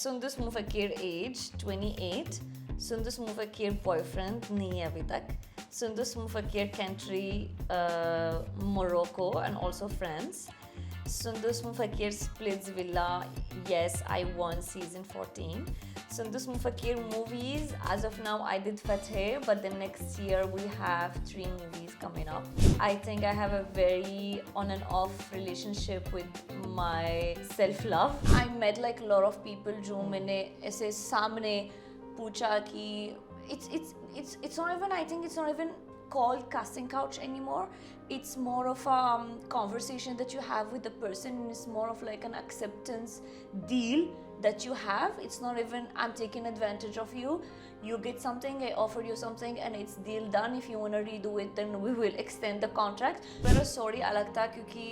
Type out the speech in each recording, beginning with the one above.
Sundus Mufakir age 28. Sundus Mufakir boyfriend नहीं है अभी तक. Sundus Mufakir country Morocco and also France. Sundus Mufakir splits villa. Yes, I won season 14. Sundus Mufakir movies. As of now, I did Fateh, but then next year we have 3 movies coming up. I think I have a very on and off relationship with my self-love. I met like a lot of people जो मैंने ऐसे सामने पूछा कि it's not even, I think it's not even called casting couch anymore. It's more of a conversation that you have with the person. It's more of like an acceptance deal that you have. It's not even I'm taking advantage of you. You get something, I offer you something, and it's deal done. If you want to redo it, then we will extend the contract. मेरा sorry अलग था क्योंकि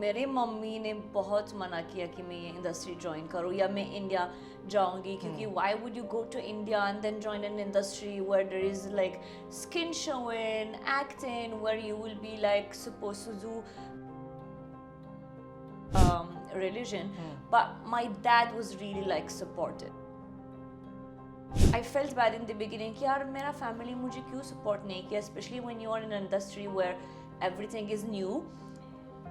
मेरे mummy ने बहुत मना किया कि मैं ये इंडस्ट्री ज्वाइन करूँ या मैं इंडिया जाऊँगी क्योंकि why would you go to India and then join an industry where there is like skin showing, acting, where you will be like supposed to do religion. But my dad was really like supportive. I felt bad in the beginning कि यार मेरा family मुझे क्यों support नहीं किया, especially when you are in an industry where everything is new.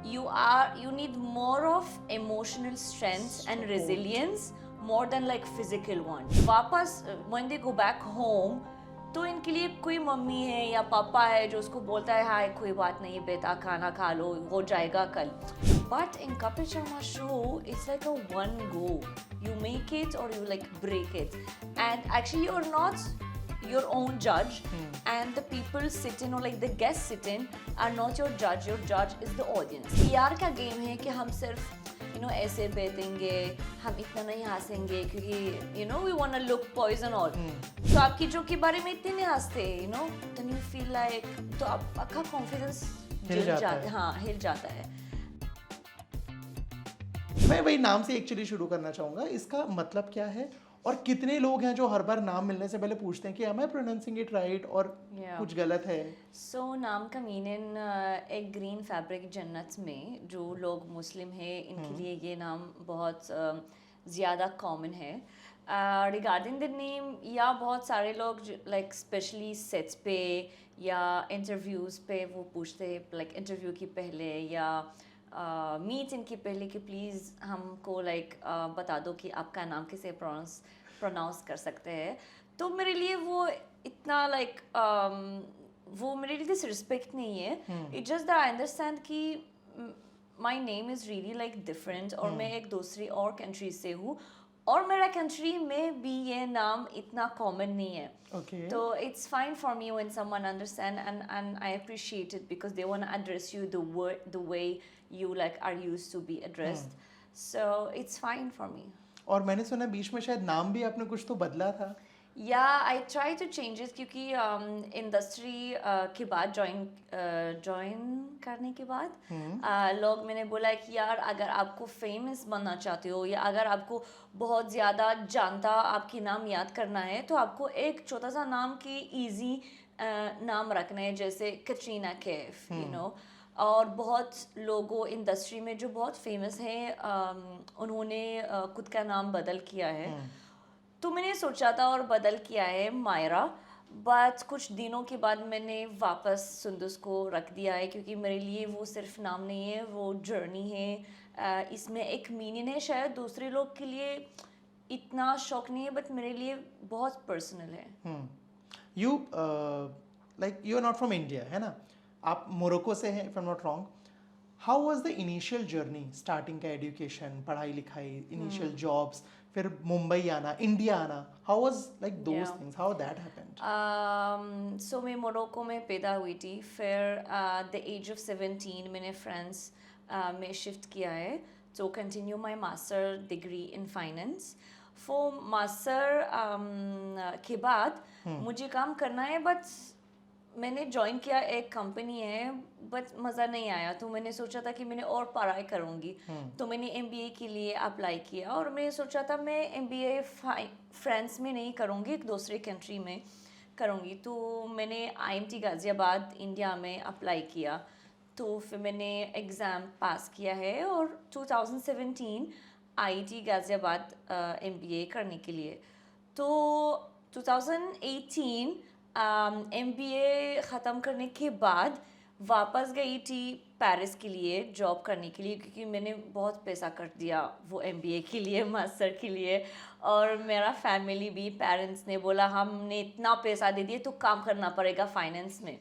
You need more of emotional strength and resilience more than like physical one. वापस when they go back home तो इनके लिए कोई mummy है या पापा है जो उसको बोलता है हाँ कोई बात नहीं बेटा खाना खा लो हो जाएगा कल. But in Kapil Sharma show, it's like a one go. You make it or you like break it. And actually you're not your own judge. And the people sitting or like the guests sitting are not your judge. Your judge is the audience. PR का game है कि हम सिर्फ ऐसे बैठेंगे, हम इतना नहीं हंसेंगे क्योंकि we want to look poised and all. तो आपकी जोक के बारे में इतने नहीं हंसते, then you feel like तो आपका confidence हिल जाता है. मैं वही नाम से एक्चुअली शुरू करना चाहूँगा. इसका मतलब क्या है और कितने लोग हैं जो हर बार नाम मिलने से पहले पूछते हैं कि am I pronouncing it right और कुछ गलत है? So नाम का मीनिंग एक ग्रीन फैब्रिक जन्नत में जो लोग मुस्लिम हैं इनके लिए ये नाम बहुत ज़्यादा कॉमन है. रिगार्डिंग द नेम या बहुत सारे लोग लाइक स्पेशली सेट्स पे या इंटरव्यूज़ पे वो पूछते हैं लाइक इंटरव्यू की पहले या मीटिंग के पहले कि प्लीज़ हमको लाइक बता दो कि आपका नाम कैसे प्रोनाउंस कर सकते हैं. तो मेरे लिए वो इतना लाइक वो मेरे लिए डिसरिस्पेक्ट नहीं है. It's just that I understand कि my name is really like different और मैं एक दूसरी और कंट्री से हूँ और मेरा कंट्री में भी ये नाम इतना कॉमन नहीं है. तो it's fine for me when someone understand and I appreciate it because they want to address you the way you like are used to be addressed. So it's fine for me. और मैंने सुना बीच में शायद नाम भी आपने कुछ तो बदला था. Yeah, I try to change it क्योंकि इंडस्ट्री के बाद ज्वाइन करने के बाद लोग मैंने बोला कि यार अगर आपको फेमस बनना चाहते हो या अगर आपको बहुत ज़्यादा जानता आपकी नाम याद करना है तो आपको एक छोटा सा नाम की इजी नाम रखना है जैसे कटरीना कैफ और बहुत लोगों इंडस्ट्री में जो बहुत फेमस हैं उन्होंने खुद का नाम बदल किया है. तो मैंने सोचा था और बदल किया है मायरा. बट कुछ दिनों के बाद मैंने वापस सुंदुस को रख दिया है क्योंकि मेरे लिए वो सिर्फ नाम नहीं है, वो जर्नी है. इसमें एक मीनिंग है. शायद दूसरे लोग के लिए इतना शौक नहीं है बट मेरे लिए बहुत पर्सनल है. You are not from India है ना, आप मोरक्को से हैं if I am not wrong. How was the initial journey starting का एजुकेशन, पढ़ाई लिखाई, इनिशियल जॉब्स, फिर मुंबई आना, इंडिया आना, how was like those things, how that happened? So मैं मोरक्को में पैदा हुई थी. फिर द एज ऑफ 17 मैंने फ्रांस में शिफ्ट किया है तो continue my master degree in finance. For master के बाद मुझे काम करना है बट मैंने ज्वाइन किया एक कंपनी है बट मज़ा नहीं आया तो मैंने सोचा था कि मैंने और पढ़ाई करूँगी. तो मैंने MBA के लिए अप्लाई किया और मैंने सोचा था मैं MBA फ्रांस में नहीं करूँगी, एक दूसरे कंट्री में करूँगी. तो मैंने IMT गाज़ियाबाद इंडिया में अप्लाई किया. तो फिर मैंने एग्ज़ाम पास किया है और 2017 IIT गाज़ियाबाद MBA करने के लिए। तो 2018 MBA ख़त्म करने के बाद वापस गई थी पेरिस के लिए जॉब करने के लिए, क्योंकि मैंने बहुत पैसा कर दिया वो MBA के लिए, मास्टर के लिए। और मेरा फैमिली भी, पेरेंट्स ने बोला हमने इतना पैसा दे दिया तो काम करना पड़ेगा फाइनेंस में।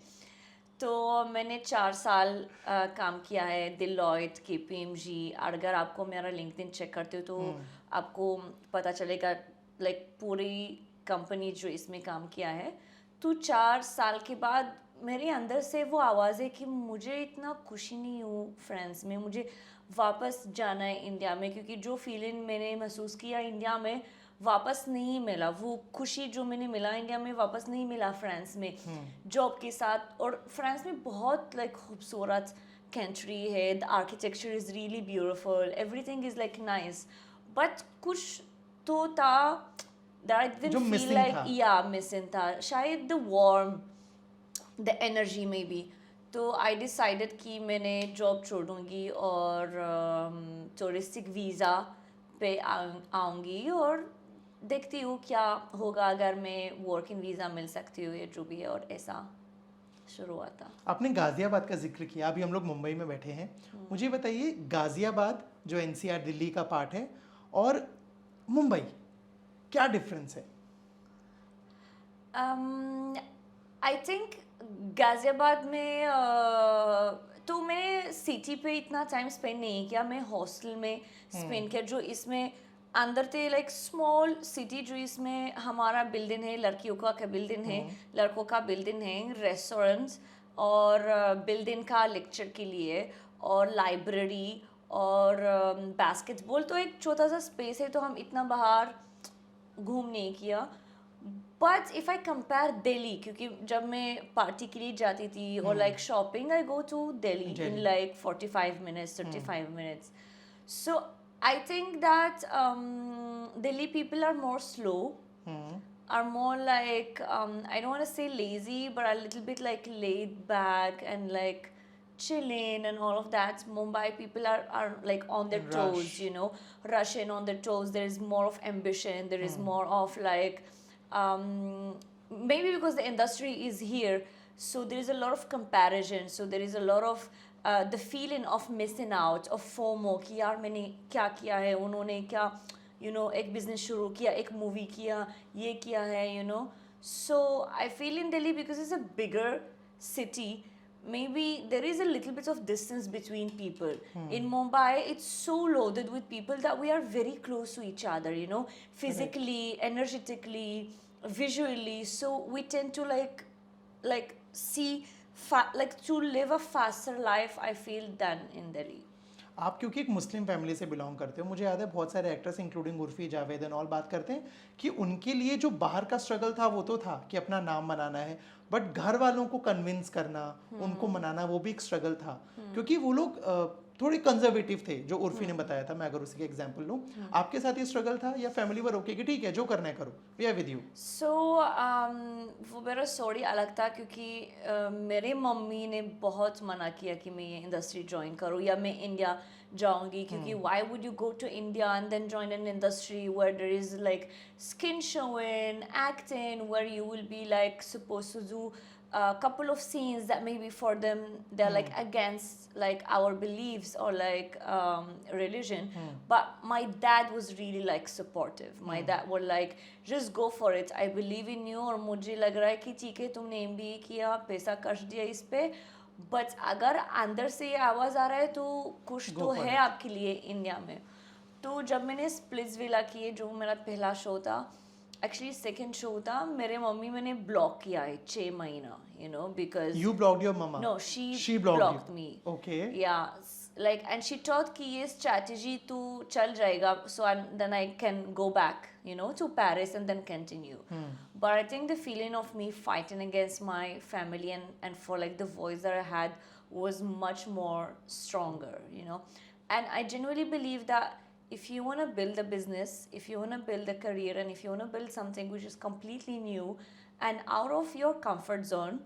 तो मैंने 4 साल काम किया है डिलॉयट, KPMG। अगर आपको मेरा लिंक्डइन चेक करते हो तो आपको पता चलेगा लाइक पूरी कंपनी जो इसमें काम किया है। तो 4 साल के बाद मेरे अंदर से वो आवाज़ है कि मुझे इतना खुशी नहीं हूँ फ्रांस में, मुझे वापस जाना है इंडिया में, क्योंकि जो फीलिंग मैंने महसूस किया इंडिया में वापस नहीं मिला। वो खुशी जो मैंने मिला इंडिया में वापस नहीं मिला फ्रांस में जॉब के साथ। और फ्रांस में बहुत लाइक खूबसूरत कंट्री है, the architecture is really beautiful, everything is like nice, but कुछ तो था that I जो didn't feel missing like, था। yeah, missing था, शायद the warm, the energy maybe। तो I decided कि मैंने जॉब छोड़ूंगी और टूरिस्टिक वीज़ा पे आऊँगी और देखती हूँ क्या होगा अगर मैं वर्किंग वीज़ा मिल सकती हूँ या जो भी है, और ऐसा शुरू हुआ था। आपने गाजियाबाद का जिक्र किया, अभी हम लोग मुंबई में बैठे हैं। मुझे बताइए गाजियाबाद जो NCR दिल्ली का पार्ट है और मुंबई, क्या डिफरेंस है? आई थिंक गाज़ियाबाद में तो मैं सिटी पे इतना टाइम स्पेंड नहीं किया, मैं हॉस्टल में स्पेंड किया, जो इसमें अंदर थे लाइक स्मॉल सिटी, जो इसमें हमारा बिल्डिंग है, लड़कियों का बिल्डिंग है, लड़कों का बिल्डिंग है, रेस्टोरेंट्स और बिल्डिंग का लेक्चर के लिए और लाइब्रेरी और बास्केटबॉल। तो एक छोटा सा स्पेस है, तो हम इतना बाहर घूम नहीं किया। But if I compare Delhi, क्योंकि जब मैं पार्टी के लिए जाती थी और like shopping, I go to Delhi in like 45 minutes 35 minutes। So I think that Delhi people are more slow, are more like I don't want to say lazy, but a little bit like laid back and like chilling and all of that. Mumbai people are like on their toes, Rush. you know, rushing on their toes. There is more of ambition, there is more of like maybe because the industry is here, so there is a lot of comparison, so there is a lot of the feeling of missing out, of FOMO कि यार मैंने क्या किया है, उन्होंने क्या you know एक business शुरू किया, एक movie किया, ये किया है, you know। So I feel in Delhi, because it's a bigger city, maybe there is a little bit of distance between people. In Mumbai it's so loaded with people that we are very close to each other, you know, physically, energetically, visually. So we tend to like see like to live a faster life, I feel, than in Delhi. आप क्योंकि एक Muslim family से belong करते हो, मुझे याद है बहुत सारे actors including Urfi, Javed and all बात करते हैं कि उनके लिए जो बाहर का स्ट्रगल था वो तो था कि अपना नाम बनाना है, बट घर वालों को कन्विंस करना, उनको मनाना, वो भी एक स्ट्रगल था, क्योंकि वो लोग थोड़े कंजर्वेटिव थे, जो उर्फी ने बताया था। मैं अगर उसी का एग्जांपल लूँ, आपके साथ ये स्ट्रगल था या फैमिली वर ओके कि ठीक है जो करना है करो, वी आर विद यू? सो वो मेरा स्टोरी अलग था, क्योंकि मेरे मम्मी ने बहुत मना किया कि मैं ये इंडस्ट्री ज्वाइन करूँ या मैं इंडिया जाऊंगी, क्योंकि why would you go to India and then join an industry where there is like skin showing, acting, where you will be like supposed to do a couple of scenes that maybe for them they're like against like our beliefs or like religion. But my dad was really like supportive. My dad was like, just go for it, I believe in you, और मुझे लग रहा है कि ठीक है तुमने MBA किया, पैसा खर्च दिया इस पे, बट अगर अंदर से ये आवाज़ आ रहा है तो कुछ तो है आपके लिए इंडिया में। तो जब मैंने स्प्लिट्स विला किए, जो मेरा पहला शो था, एक्चुअली सेकंड शो था, मेरे मम्मी मैंने ब्लॉक किया है 6 महीना, you know, because You blocked your mama? no, she blocked blocked you. me. Okay. Yeah, like, and she thought कि ये strategy तो चल जाएगा, so then I can go back, you know, to Paris and then continue. But I think the feeling of me fighting against my family and for like the voice that I had was much more stronger, you know. And I genuinely believe that if you want to build a business, if you want to build a career, and if you want to build something which is completely new and out of your comfort zone,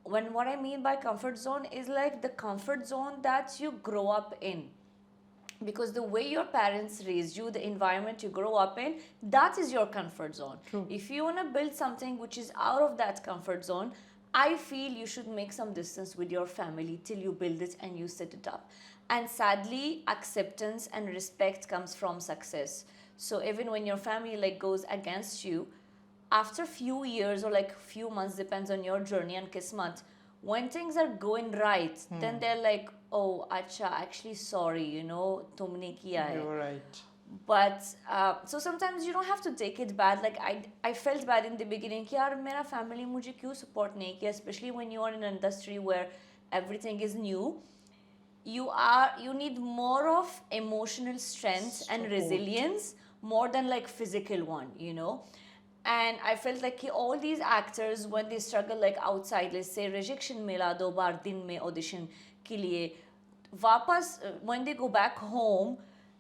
what I mean by comfort zone is like the comfort zone that you grow up in. because the way your parents raised you, the environment you grow up in, that is your comfort zone. True. If you want to build something which is out of that comfort zone, I feel you should make some distance with your family till you build it and you set it up. And sadly, acceptance and respect comes from success. So even when your family like goes against you, after few years or like few months, depends on your journey and kismat, when things are going right, then they're like, oh, acha, actually sorry, you know, tumne kiya hai. You're right. But so sometimes you don't have to take it bad. Like I felt bad in the beginning कि यार मेरा family मुझे क्यों support नहीं किया, especially when you are in an industry where everything is new. You need more of emotional strength and Support. resilience more than like physical one, you know. And I felt like कि all these actors when they struggle like outside, let's say rejection मिला 2 बार दिन में audition के लिए, वापस when they go back home,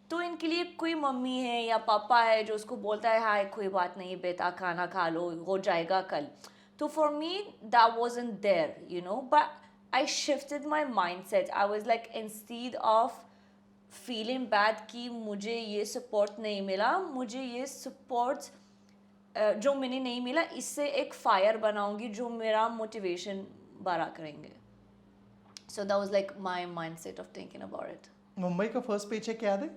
तो इनके लिए कोई मम्मी है या पापा है जो उसको बोलता है हाय कोई बात नहीं बेटा खाना खा लो हो जाएगा कल. तो for me that wasn't there, you know. But I shifted my mindset. I was like, instead of feeling bad कि मुझे ये support नहीं मिला, मुझे ये support जो मैंने नहीं मिला, इससे एक फायर बनाऊंगी जो मेरा मोटिवेशन बढ़ा करेंगे. So that was like my mindset of thinking about it. Mumbai का फर्स्ट पे चेक याद है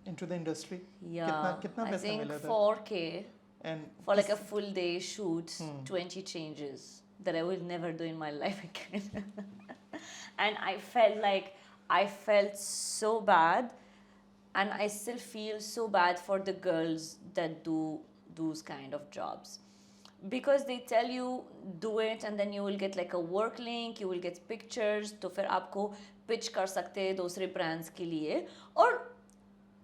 इनटू द इंडस्ट्री? Yeah, कितना I पैसा think मिला था? 4K And for like a full day shoot, 20 changes that I will never do in my life again. And I felt so bad, and I still feel so bad for the girls that do those kind of jobs, because they tell you do it and then you will get like a work link, you will get pictures, तो फिर आपको pitch कर सकते हैं दूसरे brands के लिए, और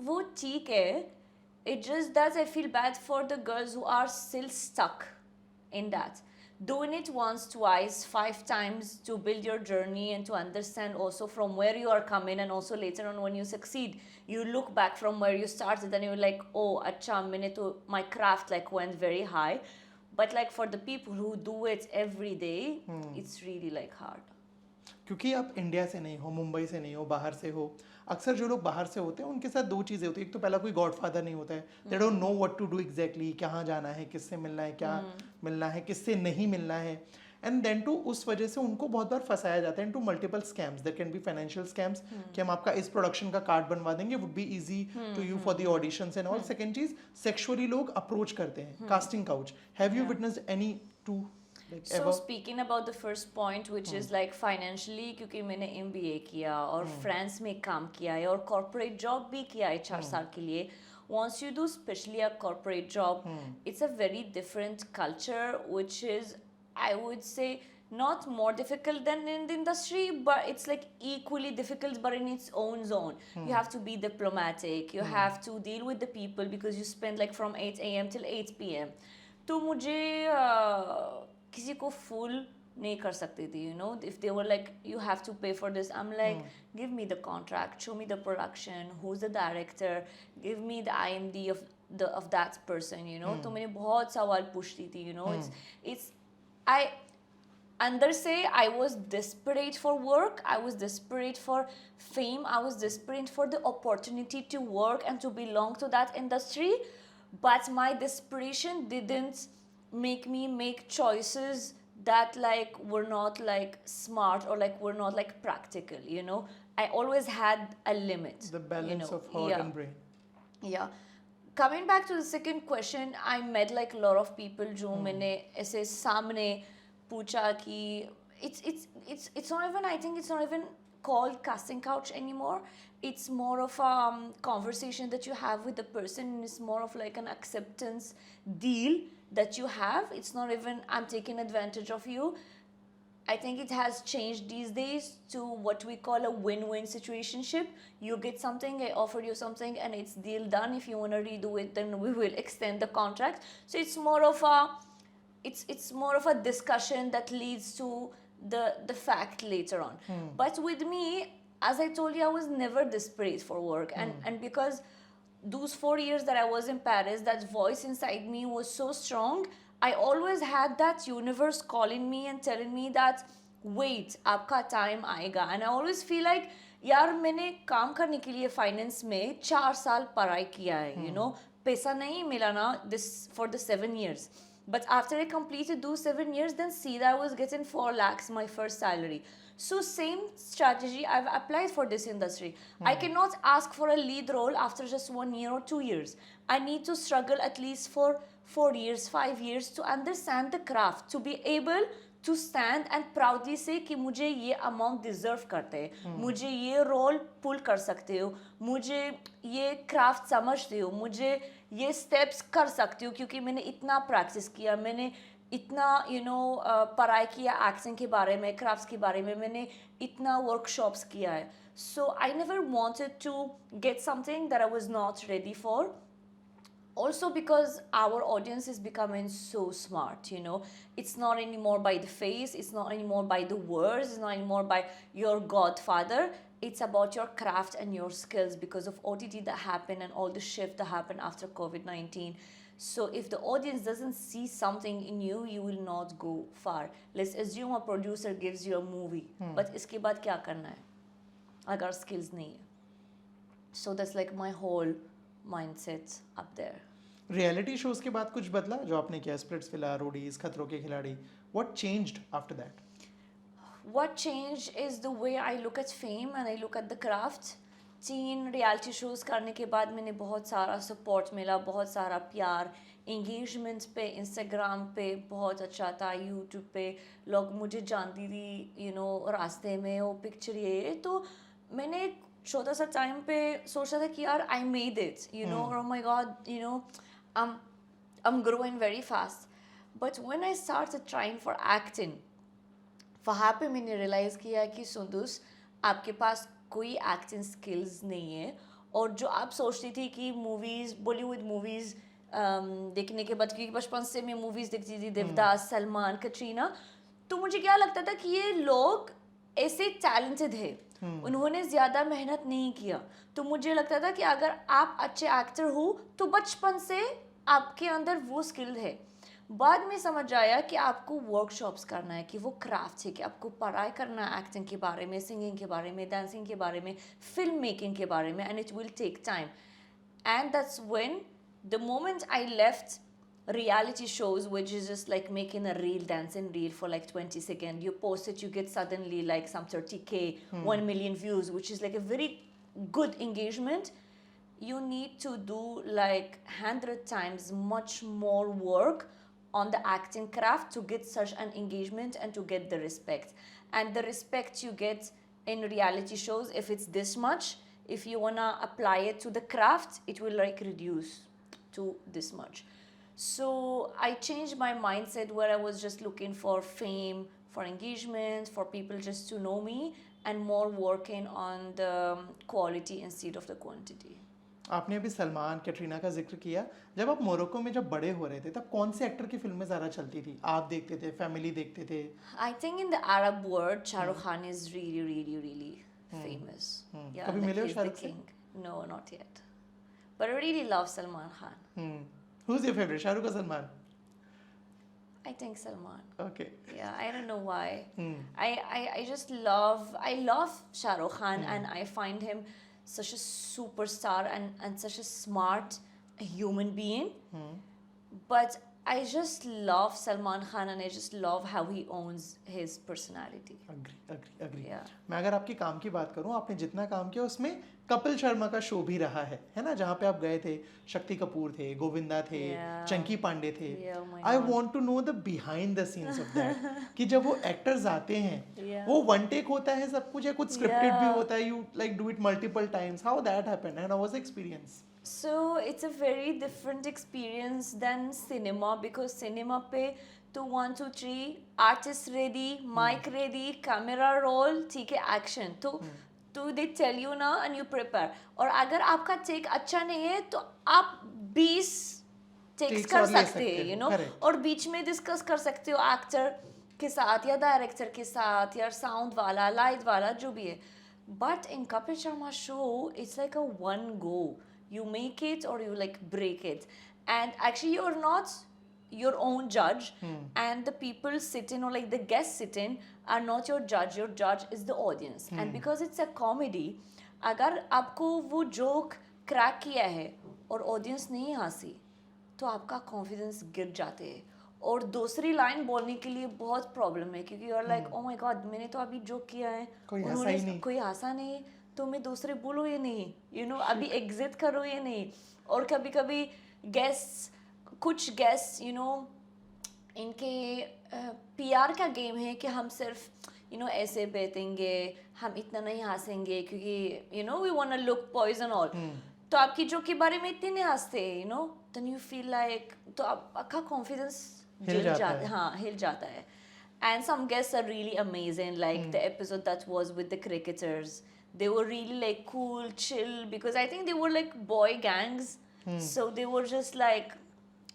वो ठीक है. It just does, I feel bad for the girls who are still stuck in that. Doing it once, twice, 5 times to build your journey and to understand also from where you are coming, and also later on when you succeed, you look back from where you started and you're like, oh, acha, my craft like went very high. But like for the people who do it every day, it's really like hard. क्योंकि आप India से नहीं हो, मुंबई से नहीं हो, बाहर से हो. अक्सर जो लोग बाहर से होते हैं उनके साथ 2 चीज़ें होती हैं. एक तो पहला कोई गॉडफादर नहीं होता है. They don't know what to do exactly, कहाँ जाना है, किससे मिलना है, क्या मिलना है, किससे नहीं मिलना है. एंड देन टू उस वजह से उनको बहुत बार फंसाया जाता है into multiple scams. There can be financial scams कि हम आपका इस प्रोडक्शन का कार्ड बनवा देंगे, would be easy to you for the auditions and all. Second चीज, सेक्सुअली लोग अप्रोच करते हैं, casting couch. Have you witnessed any two? So speaking about the first point, which is like financially, क्योंकि मैंने MBA किया और France में काम किया है और corporate job भी किया है 4 साल के लिए. Once you do especially a corporate job, it's a very different culture, which is, I would say, not more difficult than in the industry, but it's like equally difficult, but in its own zone. You have to be diplomatic, you have to deal with the people because you spend like from 8 a.m. till 8 p.m. तो मुझे किसी को फूल नहीं कर सकती थी, you know. If they were like, you have to pay for this, I'm like, give me the contract, show me the production, who's the director, give me the IMD of that person, you know. तो मैंने बहुत सवाल पूछती थी, you know. It's I अंदर से I was desperate for work, I was desperate for fame, I was desperate for the opportunity to work and to belong to that industry, but my desperation didn't make me make choices that like were not like smart or like were not like practical, you know. I always had a limit. The balance, you know, of heart and brain. Yeah. Coming back to the second question, I met like a lot of people जो मैंने ऐसे सामने पूछा कि it's not even, I think it's not even called casting couch anymore. It's more of a conversation that you have with the person, and it's more of like an acceptance deal that you have. It's not even I'm taking advantage of you. I think it has changed these days to what we call a win-win situationship. You get something, I offer you something, and it's deal done. If you want to redo it, then we will extend the contract. So it's more of a more of a discussion that leads to the fact later on. But with me, as I told you, I was never desperate for work, and because those 4 years that I was in Paris, that voice inside me was so strong. I always had that universe calling me and telling me that wait, aapka time aayega. And I always feel like यार मैंने काम करने के लिए finance में 4 साल पढ़ाई किया है, पैसा नहीं मिला ना this for the 7 years. But after I completed those 7 years, then see that I was getting 4 lakhs my first salary. So same strategy I've applied for this industry. I cannot ask for a lead role after just 1 year or 2 years. I need to struggle at least for 4 years, 5 years to understand the craft, to be able to stand and proudly say कि मुझे ये amount deserve करते हैं, मुझे ये role pull कर सकते हो, मुझे ये craft समझते हो, मुझे ये steps कर सकते हो क्योंकि मैंने इतना practice किया, मैंने इतना पढ़ाई किया acting के बारे में, crafts के बारे में, मैंने इतना workshops किया है. So I never wanted to get something that I was not ready for. Also because our audience is becoming so smart, it's not anymore by the face, it's not anymore by the words, it's not anymore by your godfather, it's about your craft and your skills because of OTT that happened and all the shift that happened after COVID-19. So if the audience doesn't see something in you, you will not go far. Let's assume a producer gives you a movie, but iske baad kya karna hai agar skills nahi hai? So that's like my whole mindset up there. Reality shows के बाद कुछ बदला जो आपने किया, Splitsvilla, Roadies, खतरों के खिलाड़ी, what changed after that? What changed is the way I look at fame and I look at the craft. 3 reality shows करने के बाद मैंने बहुत सारा सपोर्ट मिला, बहुत सारा प्यार, एंगेजमेंट पे इंस्टाग्राम पे बहुत अच्छा था, यूट्यूब पे लोग मुझे जानती थी, रास्ते में वो पिक्चर ये, तो मैंने छोटा सा टाइम पे सोचा था कि यार आई मेड इट, और my God, I'm growing very fast. But when I started trying for acting, वहाँ पे मैंने रियलाइज़ किया कि सुंदुस आपके पास कोई एक्टिंग स्किल्स नहीं है, और जो आप सोचती थी कि मूवीज़, बॉलीवुड मूवीज़ देखने के बाद, क्योंकि बचपन से मैं मूवीज़ देखती थी, देवदास, सलमान, कटरीना, तो मुझे क्या लगता था कि ये लोग ऐसे टैलेंटेड है, उन्होंने ज़्यादा मेहनत नहीं किया, तो मुझे लगता था कि अगर आप अच्छे एक्टर हो तो बचपन से आपके अंदर वो स्किल है. बाद में समझ आया कि आपको वर्कशॉप्स करना है, कि वो क्राफ्ट है, कि आपको पढ़ाई करना है एक्टिंग के बारे में, सिंगिंग के बारे में, डांसिंग के बारे में, फिल्म मेकिंग के बारे में, and it will take time. And that's when the moment I left reality shows, which is just like making a reel, dancing reel for like 20 seconds, you post it, you get suddenly like some 30k, 1 million views, which is like a very good engagement. You need to do like 100 times much more work on the acting craft to get such an engagement and to get the respect. And the respect you get in reality shows, if it's this much, if you wanna apply it to the craft, it will like reduce to this much. So I changed my mindset where I was just looking for fame, for engagement, for people just to know me, and more working on the quality instead of the quantity. आपने अभी सलमान, कैटरीना का जिक्र किया. जब आप Morocco में जब बड़े हो रहे थे, तब कौन से एक्टर की फिल्में ज़्यादा चलती थी? आप देखते थे, फैमिली देखते थे? I think in the Arab world, Shah Rukh Khan is really, really, really famous. Yeah, कभी like मिले हो he's शाह the रुख से? king. No, not yet. But I really love Salman Khan. Who's your favorite, Shahrukh or Salman? I think Salman. Okay. Yeah, I don't know why. I just love Shah Rukh Khan, and I find him such a superstar and such a smart human being. But I just love Salman Khan, and I just love how he owns his personality. Agree. Yeah. मैं अगर आपके काम की बात करूं, आपने जितना काम किया उसमें कपिल शर्मा का शो भी रहा है ना, जहाँ पे आप गए थे, शक्ति कपूर थे, गोविंदा थे, Yeah. चंकी पांडे थे. Yeah, oh my I God. want to know the behind the scenes of that. कि जब वो एक्टर्स आते हैं, Yeah. वो वन टेक होता है सब कुछ, या कुछ स्क्रिप्टेड Yeah. भी होता है, you like do it multiple times. How that happened and how was the experience? So it's a very different experience than cinema, because cinema पे तो 1 2 3 artist ready, mic ready, camera roll, ठीक है, action, तो they tell you ना and you prepare. और अगर आपका take अच्छा नहीं है तो आप 20 takes Takes कर और ले सकते हैं, correct. और बीच में डिस्कस कर सकते हो एक्टर के साथ या डायरेक्टर के साथ या साउंड वाला, लाइट वाला, जो भी है. But in Kapil Sharma show, it's like a one go. You make it or you like break it. And actually your own judge, and the people sit in, or like the guests sit in, are not your judge is the audience. And because it's a comedy, अगर आपको वो joke crack किया है और audience नहीं हंसी, तो आपका कॉन्फिडेंस गिर जाते हैं, और दूसरी लाइन बोलने के लिए बहुत प्रॉब्लम है, क्योंकि you are like oh my God, मैंने तो अभी जोक किया है, कोई हंसा नहीं, तो मैं दूसरे बोलूँ ये नहीं, यू नो, अभी एग्जिट करो ये नहीं. और कभी कभी कुछ गेस्ट यू नो, इनके पीआर का गेम है कि हम सिर्फ यू नो ऐसे बैठेंगे, हम इतना नहीं हंसेंगे क्योंकि you know we want to look poison all. तो आपकी जोक के बारे में इतने नहीं हंसते, you know, then you feel like, तो आपका कॉन्फिडेंस हिल जाता है. And some guests are really amazing, like the episode that was with the cricketers. They were really like cool, chill, because I think they were like boy gangs. So they were just like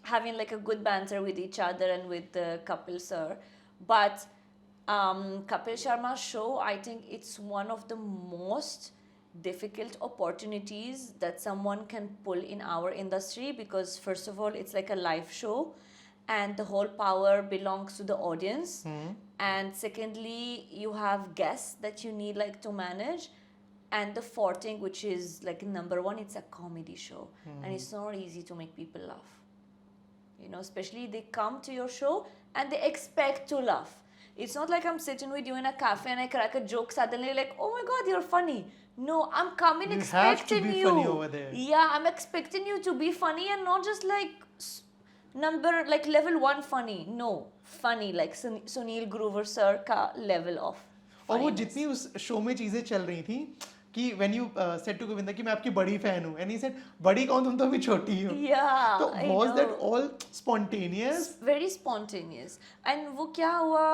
having like a good banter with each other and with Kapil sir. But Kapil Sharma's show, I think it's one of the most difficult opportunities that someone can pull in our industry, because first of all, it's like a live show, and the whole power belongs to the audience. And secondly, you have guests that you need like to manage. And the fourth thing, which is like number one, it's a comedy show. And it's not easy to make people laugh. You know, especially they come to your show and they expect to laugh. It's not like I'm sitting with you in a cafe and I crack a joke, suddenly like, oh my God, you're funny. No, I'm coming expecting you. You have to be funny over there. Yeah, I'm expecting you to be funny, and not just like like level 1 funny. No, funny like Sunil Grover sir का level of funniness. और वो जितनी उस show में चीजें चल रही थी कि when you said to Govinda कि मैं आपकी बड़ी फैन हूँ, and he said बड़ी कौन, तुम तो अभी छोटी हो. Yeah, तो was that all spontaneous? Very spontaneous. And वो क्या हुआ,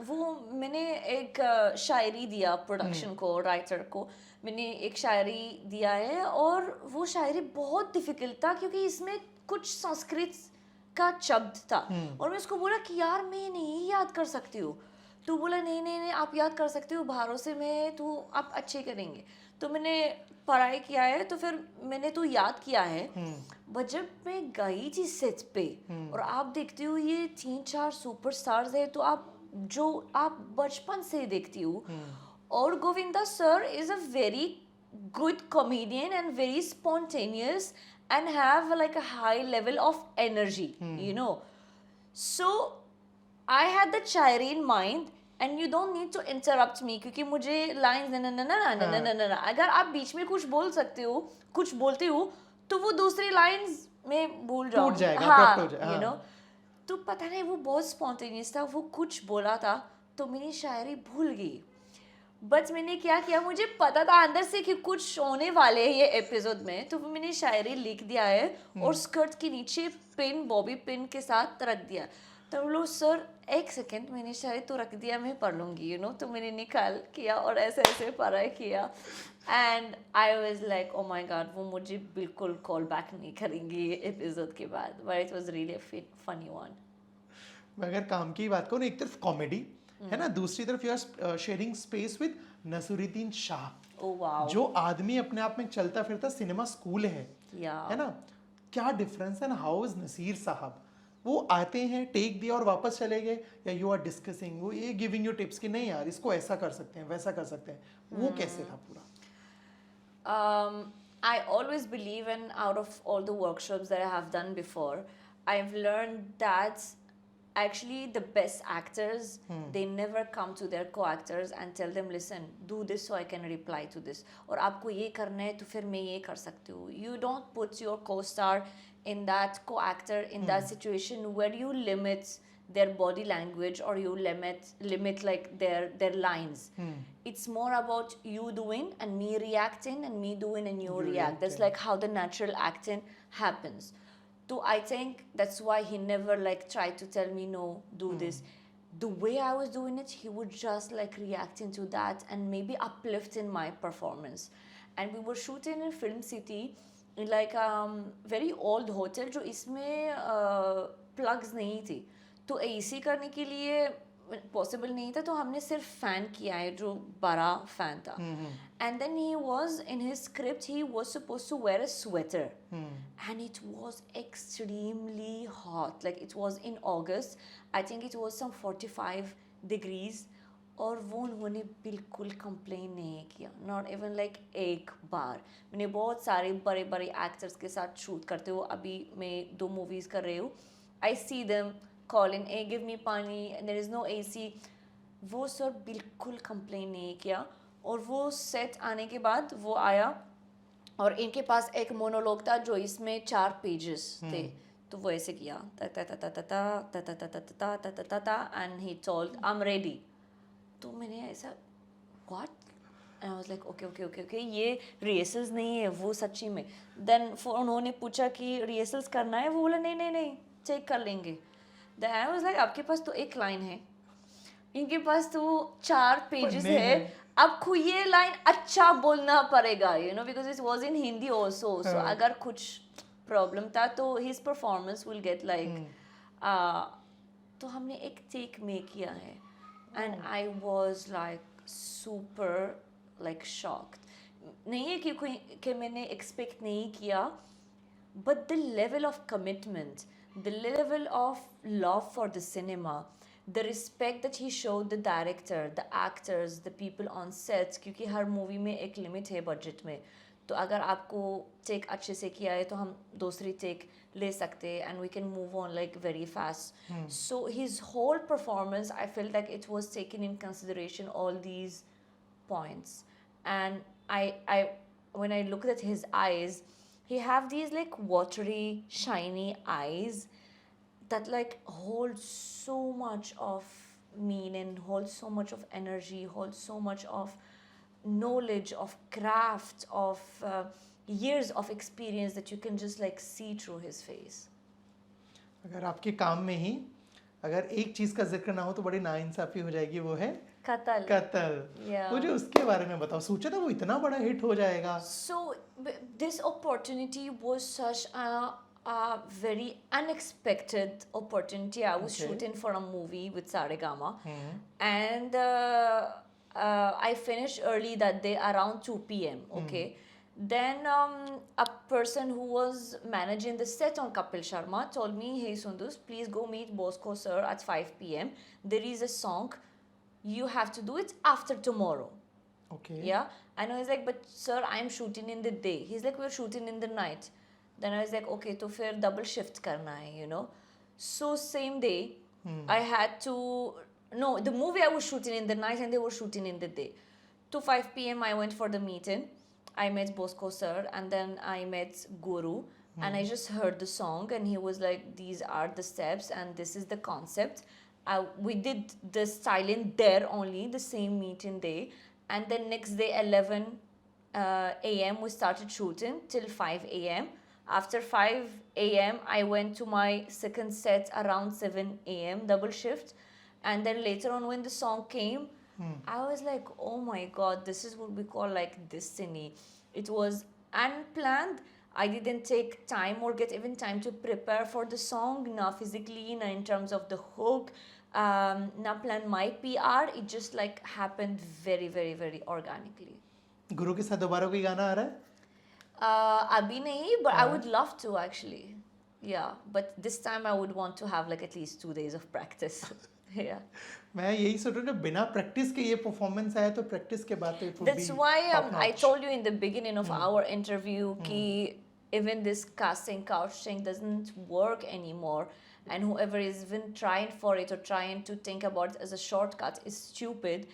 वो मैंने एक शायरी दिया प्रोडक्शन को, राइटर को मैंने एक शायरी दिया है, और वो शायरी बहुत डिफिकल्ट था क्योंकि इसमें कुछ संस्कृत का शब्द था. और मैं उसको बोला कि यार मैं नहीं याद कर सकती हूँ. तो बोला नहीं आप याद कर सकते हो, भरोसे में, तो आप अच्छे करेंगे. तो मैंने पढ़ाई किया है, तो फिर मैंने तो याद किया है. बट जब मैं गई थी सेट पे और आप देखती हो ये 3-4 सुपरस्टार्स है, तो आप बचपन से देखती हो. और Govinda sir is a very good comedian and very spontaneous and have like a high level of energy, you know. So I had the Shayari in mind, and you don't need to interrupt me क्योंकि मुझे lines ना अगर आप बीच में कुछ बोल सकते हो, कुछ बोलते हो, तो वो दूसरी lines में भूल जाओ, टूट जाएगा, you know. तो पता नहीं, वो बहुत spontaneous था, वो कुछ बोला था तो मेरी शायरी भूल गई. बट मैंने क्या किया, मुझे पता था अंदर से कि कुछ होने वाले हैं ये एपिसोड में, तो मैंने शायरी लिख दिया है और स्कर्ट के नीचे बॉबी पिन के साथ रख दिया. तो बोलो सर एक सेकेंड, मैंने शायरी तो रख दिया, मैं पढ़ लूँगी, यू नो. तो मैंने निकाल किया और ऐसे पढ़ाई किया, and I was like oh my God, वो मुझे बिल्कुल कॉल बैक नहीं करेंगी ये एपिसोड के बाद. But it was really a funny one. मैं अगर काम की बात करूँ, एक तरफ कॉमेडी है ना, दूसरी तरफ you are sharing space with Naseeruddin Shah. Oh wow. जो आदमी अपने आप में चलता फिरता सिनेमा स्कूल है ना. क्या डिफरेंस है ना, हाउ इज नसीर साहब, वो आते हैं, टेक दिया और वापस चले गए, या यू आर डिस्कसिंग, वो ये गिविंग यू टिप्स कि नहीं यार इसको ऐसा कर सकते हैं, वैसा कर सकते हैं, वो कैसे था पूरा? I always believe in, out of all the workshops that I have done before, I've learned that actually the best actors, they never come to their co-actors and tell them, listen, do this so I can reply to this, और आपको ये करना है तो फिर मैं ये कर सकती हूँ. You don't put your co-star in that co-actor in that situation where you limit their body language or you limit like their lines. It's more about you doing and me reacting, and me doing and you react. That's like how the natural acting happens. So I think that's why he never like tried to tell me no, do this. The way I was doing it, he would just like reacting to that and maybe uplifting my performance. And we were shooting in Film City in like very old hotel जो इसमें plugs नहीं थी. तो AC करने के लिए possible नहीं था, तो हमने सिर्फ फैन किया है, जो बड़ा फैन था. And then he was in his script, he was supposed to wear a sweater, and it was extremely hot. Like it was in August, I think it was some 45 degrees. और वो उन्होंने बिल्कुल complain नहीं किया, not even like एक बार. मैंने बहुत सारे बड़े बड़े एक्टर्स के साथ शूट करते हो, अभी मैं 2 मूवीज़ कर रही हूँ. I see them call in, a give me pani, there is no AC. वो सर बिल्कुल कंप्लेन नहीं किया. और वो सेट आने के बाद वो आया और इनके पास एक मोनोलॉग था जो इसमें 4 पेजेस थे. तो वो ऐसे किया ता ता ता ता ता ता ता ता ता ता ता ता ता ता, and he told I am ready. तो मैंने ऐसा what, and I was like okay okay okay okay, ये रिहर्सल्स नहीं है वो सच्ची में. देन उन्होंने पूछा कि रिहर्सल्स करना है, वो बोला नहीं नहीं नहीं चेक कर लेंगे. देन आई वाज लाइक आपके पास तो एक लाइन है, इनके पास तो 4 पेजेस है, आपको ये लाइन अच्छा बोलना पड़ेगा, you know, because it was in Hindi also. So अगर कुछ प्रॉब्लम था तो his performance will get like. तो हमने एक टेक में किया है, and I was like super like shocked. नहीं है कि मैंने expect नहीं किया, but the level of commitment, the level of love for the cinema, the respect that he showed the director, the actors, the people on sets, क्योंकि हर movie में एक limit है बजट में. तो अगर आपको टेक अच्छे से किया है तो हम दूसरी टेक ले सकते हैं, and we can move on like very fast. So his whole performance, I felt like it was taken in consideration all these points. And I when I looked at his eyes, he have these like watery, shiny eyes that like hold so much of meaning, hold so much of energy, hold so much of knowledge, of craft, of years of experience that you can just like see through his face. अगर आपके काम में ही अगर एक चीज का जिक्र ना हो तो बड़ी नाइंसाफी हो जाएगी, वो है कत्ल. मुझे उसके बारे में बताओ. सोचा था वो इतना बड़ा हिट हो जाएगा? So this opportunity was such a very unexpected opportunity. I was shooting for a movie with Saregama, and I finished early that day around 2 p.m. Okay. Then a person who was managing the set on Kapil Sharma told me, hey Sundus, please go meet Bosco sir at 5 p.m. There is a song, you have to do it after tomorrow. Okay. Yeah. And I was like, but sir, I'm shooting in the day. He's like, we're shooting in the night. Then I was like, okay, तो फिर double shift करना है, you know. So same day, I had to, no, the movie I was shooting in the night and they were shooting in the day. To 5 p.m. I went for the meeting. I met Bosco sir, and then I met Guru, and I just heard the song, and he was like, these are the steps and this is the concept. We did the styling there only, the same meeting day, and then next day 11 a.m. we started shooting till 5 a.m. After 5 a.m. I went to my second set around 7 a.m. double shift, and then later on when the song came, I was like, oh my god, this is what we call like destiny. It was unplanned. I didn't take time or get even time to prepare for the song, na physically, na in terms of the hook, na plan my PR. It just like happened very very very organically. गुरु के साथ दोबारा कोई गाना आ रहा है? Abhi nahi, but I would love to actually. Yeah, but this time I would want to have like at least 2 days of practice. Yeah. मैं यही सोच रहा हूँ, जब बिना प्रैक्टिस के ये परफॉर्मेंस आया तो प्रैक्टिस के बाद तो it would That's be why top I notch. told you in the beginning of our interview कि even this casting couch thing doesn't work anymore, and whoever is even trying for it or trying to think about it as a shortcut is stupid,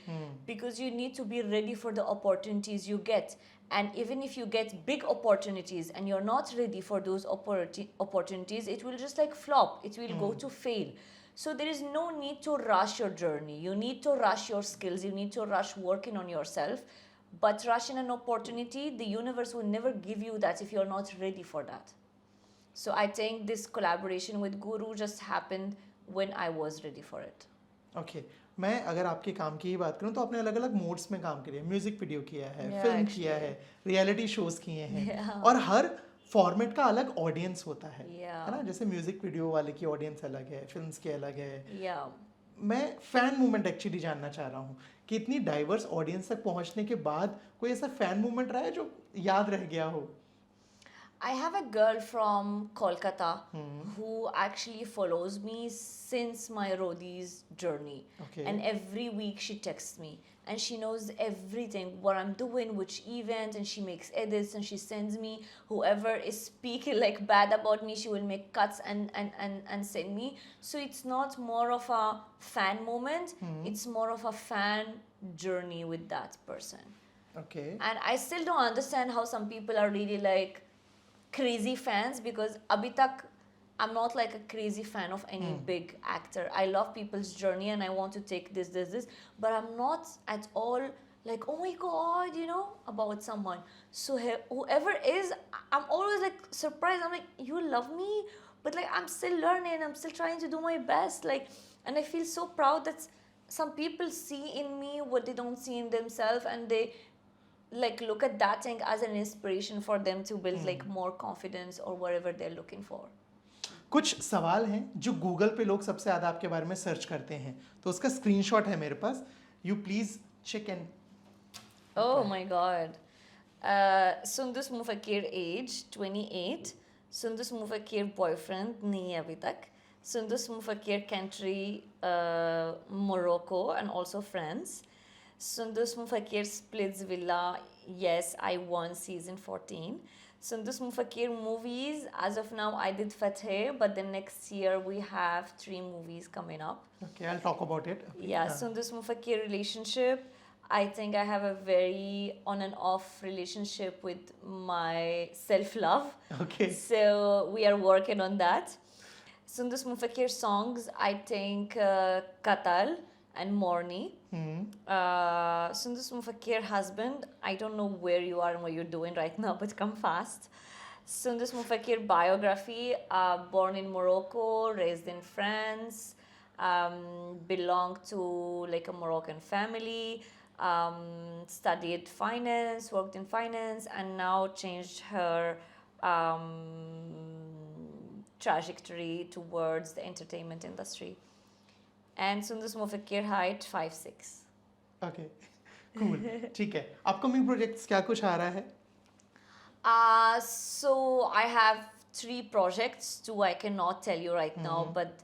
because you need to be ready for the opportunities you get. And even if you get big opportunities and you're not ready for those opportunities, it will just like flop, it will go to fail. So there is no need to rush your journey. You need to rush your skills, you need to rush working on yourself, but rushing an opportunity, the universe will never give you that if you're not ready for that. So I think this collaboration with Guru just happened when I was ready for it. Okay. मैं अगर आपके काम की ही बात करूं तो आपने अलग अलग मोड्स में काम किया है. म्यूजिक वीडियो किया है, फिल्म किया है, रियलिटी शोज किए हैं, और हर फॉर्मेट का अलग ऑडियंस होता है, है ना. जैसे म्यूजिक वीडियो वाले की ऑडियंस अलग है, फिल्म्स की अलग है. मैं फैन मूवमेंट एक्चुअली जानना चाह रहा हूँ कि इतनी डाइवर्स ऑडियंस तक पहुँचने के बाद कोई ऐसा फैन मूवमेंट रहा है जो याद रह गया हो? I have a girl from Kolkata who actually follows me since my roadies journey. Okay. And every week she texts me and she knows everything, what I'm doing, which event, and she makes edits and she sends me whoever is speaking like bad about me, she will make cuts and send me. So it's not more of a fan moment, it's more of a fan journey with that person. Okay. And I still don't understand how some people are really like crazy fans, because abhi tak I'm not like a crazy fan of any big actor. I love people's journey and I want to take this, but I'm not at all like, oh my god, you know, about someone. So whoever is, I'm always like surprised. I'm like, you love me, but like I'm still learning, I'm still trying to do my best, like, and I feel so proud that some people see in me what they don't see in themselves, and they like look at that thing as an inspiration for them to build like more confidence or whatever they're looking for. कुछ सवाल हैं जो Google पे लोग सबसे ज़्यादा आपके बारे में सर्च करते हैं, तो उसका स्क्रीनशॉट है मेरे पास. You please check and. Oh my god. Sundus Mufakir age 28. Sundus Mufakir boyfriend nahi hai abhi tak. Sundus Mufakir country Morocco and also France. Sundus Mufakir splits villa. Yes, I won season 14. Sundus Mufakir movies. As of now, I did Fateh, but the next year we have 3 movies coming up. Okay, I'll talk about it. Okay. Yeah, Sundus Mufakir relationship. I think I have a very on and off relationship with my self-love. Okay. So we are working on that. Sundus Mufakir songs, I think Katal and Morni. Sundus Mufakir husband, I don't know where you are and what you're doing right now, but come fast. Sundus Mufakir biography, born in Morocco, raised in France, belonged to like a Moroccan family, studied finance, worked in finance, and now changed her trajectory towards the entertainment industry. And Sundus Mufakir height 5'6". Okay, cool. ठीक है. Upcoming projects क्या कुछ आ रहा है? So I have 3 projects. 2 I cannot tell you right now, but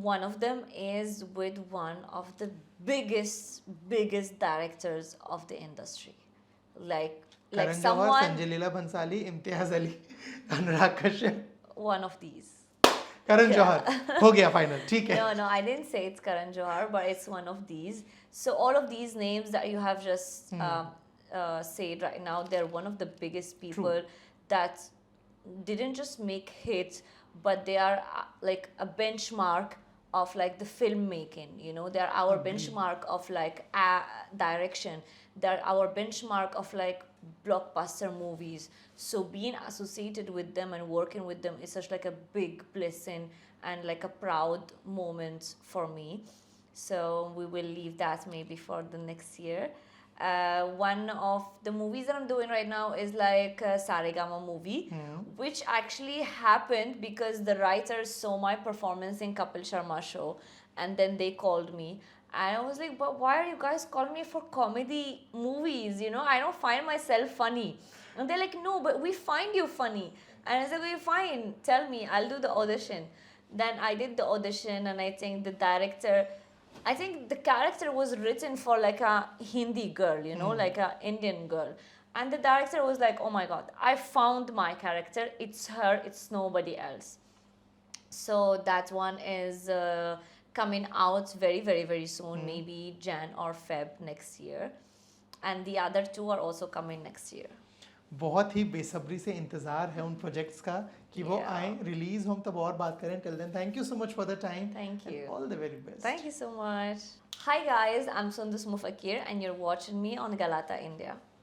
one of them is with one of the biggest directors of the industry. Like Karan Johar, someone, Sanjay Leela Bhansali, Imtiaz Ali, Anurag Kashyap. one of these. Karan Johar. हो गया final. ठीक है. No, I didn't say it's Karan Johar, but it's one of these. So all of these names that you have just said right now, they're one of the biggest people that didn't just make hits, but they are like a benchmark of like the filmmaking. You know, they're our benchmark of like direction. They're our benchmark of like blockbuster movies. So being associated with them and working with them is such like a big blessing and like a proud moment for me. So we will leave that maybe for the next year. One of the movies that I'm doing right now is like a Saregama movie, which actually happened because the writers saw my performance in Kapil Sharma show, and then they called me. And I was like, but why are you guys calling me for comedy movies? You know, I don't find myself funny. And they're like, no, but we find you funny. And I said, okay, fine, tell me, I'll do the audition. Then I did the audition, and I think the director, I think the character was written for like a Hindi girl, you know, like a Indian girl. And the director was like, oh my God, I found my character. It's her, it's nobody else. So that one is coming out very soon, maybe Jan or Feb next year. And the other 2 are also coming next year. बहुत ही बेसब्री से इंतजार है उन projects का कि वो आए, रिलीज हो, तब और बात करें. Till then, thank you so much for the time. Thank you. All the very best. Thank you so much. Hi guys, I'm Sundus Mufakir and you're watching me on Galata India.